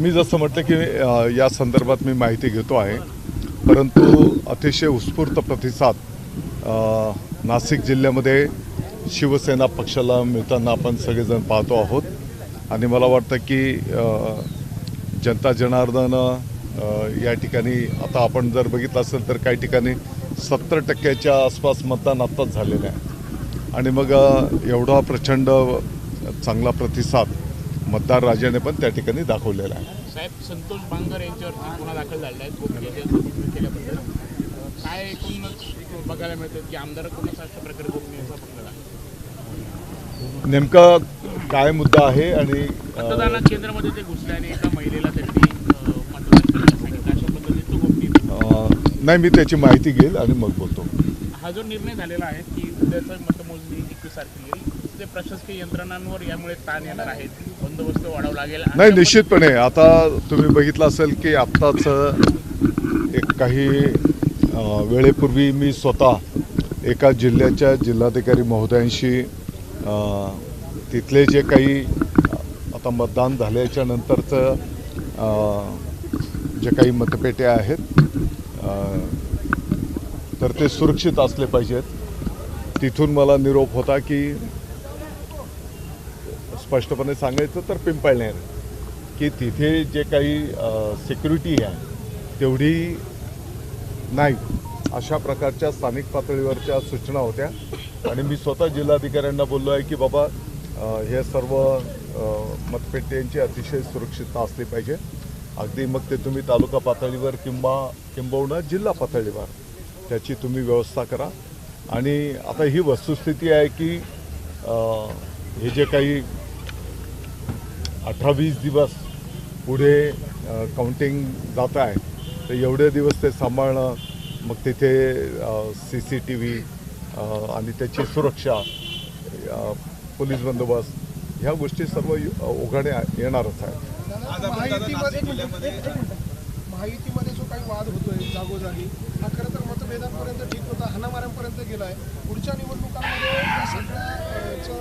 मी जसं म्हटलं की या संदर्भात मी माहिती घेतो आहे, परंतु अतिशय उत्स्फूर्त प्रतिसाद नाशिक जिल्ह्यामध्ये शिवसेना पक्षाला मिळताना आपण सगळेजण पाहतो आहोत. आणि मला वाटतं की जनता जनार्दन या ठिकाणी आता आपण जर बघितलं असेल तर काही ठिकाणी 70% आसपास मतदान आत्ताच झालेलं आहे. आणि मग एवढा प्रचंड चांगला प्रतिसाद मतदार राजाने पण त्या ठिकाणी दाखवलेला आहे. साहेब, संतोष बांगर यांच्यावरती गुन्हा दाखल झाला आहे गोपनीयतेचा केल्याबद्दल. काय एकूणच बघायला मिळतं की आमदार कोणाचा अशा प्रकारे गोपनीयतेचा भंग झाला? नेमका काय मुद्दा आहे? आणि मतदान केंद्रामध्ये ते घुसले आणि एका महिलेला त्यांनी मतदान करायला सांगितलं, अशा पद्धतीने तो गोपनीय नाही, मी त्याची माहिती घेईल आणि मग बोलतो. हा जो निर्णय झालेला आहे की उद्याचं मतमोजणी 21 तारखेला येईल, ते प्रशासकीय यंत्रणांवर यामुळे ताण येणार आहेत, बंदोबस्त वाढवावा लागेल. नाही, निश्चितपणे. आता तुम्ही बघितलं असेल की आत्ताच एक काही वेळेपूर्वी मी स्वतः एका जिल्ह्याच्या जिल्हाधिकारी महोदयांशी तिथले जे काही आता मतदान झाल्याच्या नंतरचं जे काही मतपेट्या आहेत तर ते सुरक्षित असले पाहिजेत. तिथून मला निरोप होता की स्पष्टपणे सांगायचं तर पिंपळनेर की तिथे जे काही सिक्युरिटी आहे तेवढी नाही, अशा प्रकारच्या स्थानिक पातळीवरच्या सूचना होत्या. आणि मी स्वतः जिल्हाधिकाऱ्यांना बोललो आहे की बाबा हे सर्व मतपेट्यांची अतिशय सुरक्षितता असली पाहिजे. अगदी मग ते तुम्ही तालुका पातळीवर किंबहुना जिल्हा पातळीवर त्याची तुम्ही व्यवस्था करा. आणि आता ही वस्तुस्थिती आहे की हे जे काही 18-20 दिवस पुढे काउंटिंग जात आहे, तर एवढे दिवस ते सांभाळणं, मग तिथे CCTV आणि त्याची सुरक्षा, पोलीस बंदोबस्त, ह्या गोष्टी सर्व ओघाने येणारच आहे. महायुतीमध्ये जो काही वाद होतोय जागोजागी, हा खरं तर मतभेदांपर्यंत ठीक होता, हाणामाऱ्यांपर्यंत गेलाय. पुढच्या निवडणुकांमध्ये या सगळ्याचं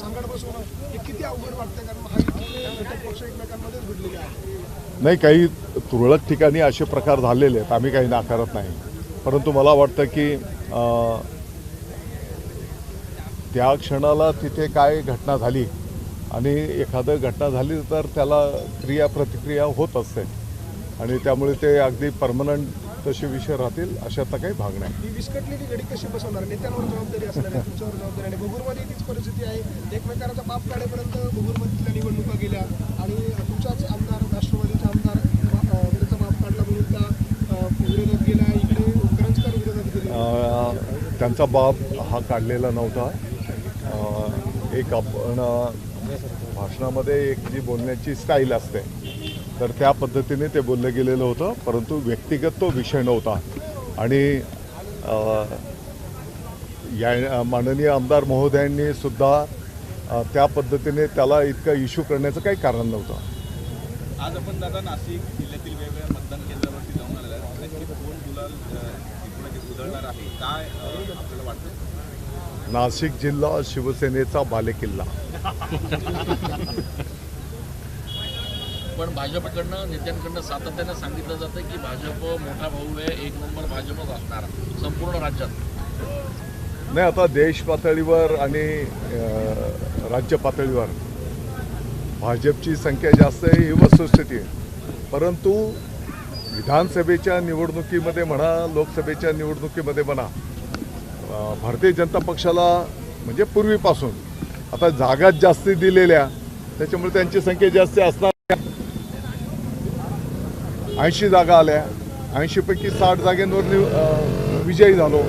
सांगड बसवणं हे किती अवघड वाटतं, कारण महायुती घटक पक्ष एकमेकांमध्येच भिडलेले आहेत. नाही, काही तुरळक ठिकाणी असे प्रकार झालेले आहेत, आम्ही काही नाकारत नाही. परंतु मला वाटतं की त्या क्षणाला तिथे काय घटना झाली आणि एखादं घटना झाली तर त्याला क्रिया-प्रतिक्रिया होत असते आणि त्यामुळे ते अगदी परमनंट तसे विषय राहतील अशातला काही भाग नाही. ही विस्कटलेली घडी कशी बसवणार? नेत्यांवर जबाबदारी असणार आहे, तुमच्यावर जबाबदारी आहे. भगूरमध्ये तीच परिस्थिती आहे. एकमेकांचा बाप काढेपर्यंत भगूरमधल्या निवडणुका गेल्या आणि तुमचाच आमदार, राष्ट्रवादीचा आमदार त्याचा बाप काढला म्हणून त्या विरोधात गेला, इकडे करंजकर विरोधात गेले. त्यांचा बाप हा काढलेला नव्हता. एक आपण भाषणामध्ये एक जी बोलण्याची स्टाईल असते तर त्या पद्धतीने ते बोललं गेलेलं होतं, परंतु व्यक्तिगत तो विषय नव्हता. आणि या माननीय आमदार महोदयांनी सुद्धा त्या पद्धतीने त्याला इतकं इश्यू करण्याचं काही कारण नव्हतं. आज आपण दादा नाशिक जिल्ह्यातील वेगवेगळ्या मतदान केंद्रावरती जाऊन आलेला आहे. कोण गुलाल सुधारणार आहे, काय आपल्याला वाटतं? नाशिक जिल्हा शिवसेनेचा बालेकिल्ला. पण भाजपकडनं, नेत्यांकडनं सातत्यानं सांगितलं जातं की भाजप मोठा भाऊ आहे, एक नंबर भाजपच असणार संपूर्ण राज्यात. नाही, आता देश पातळीवर आणि राज्य पातळीवर भाजपची संख्या जास्त आहे ही वस्तुस्थिती आहे. परंतु विधानसभेच्या निवडणुकीमध्ये म्हणा, लोकसभेच्या निवडणुकीमध्ये म्हणा, भारतीय जनता पक्षाला म्हणजे पूर्वीपासून आता जागा जास्ती दिलेल्या, त्याच्यामुळे त्यांची संख्या जास्त असणार. 80 जागा आल्या, 80 पैकी 60 जागांवर विजयी झालो.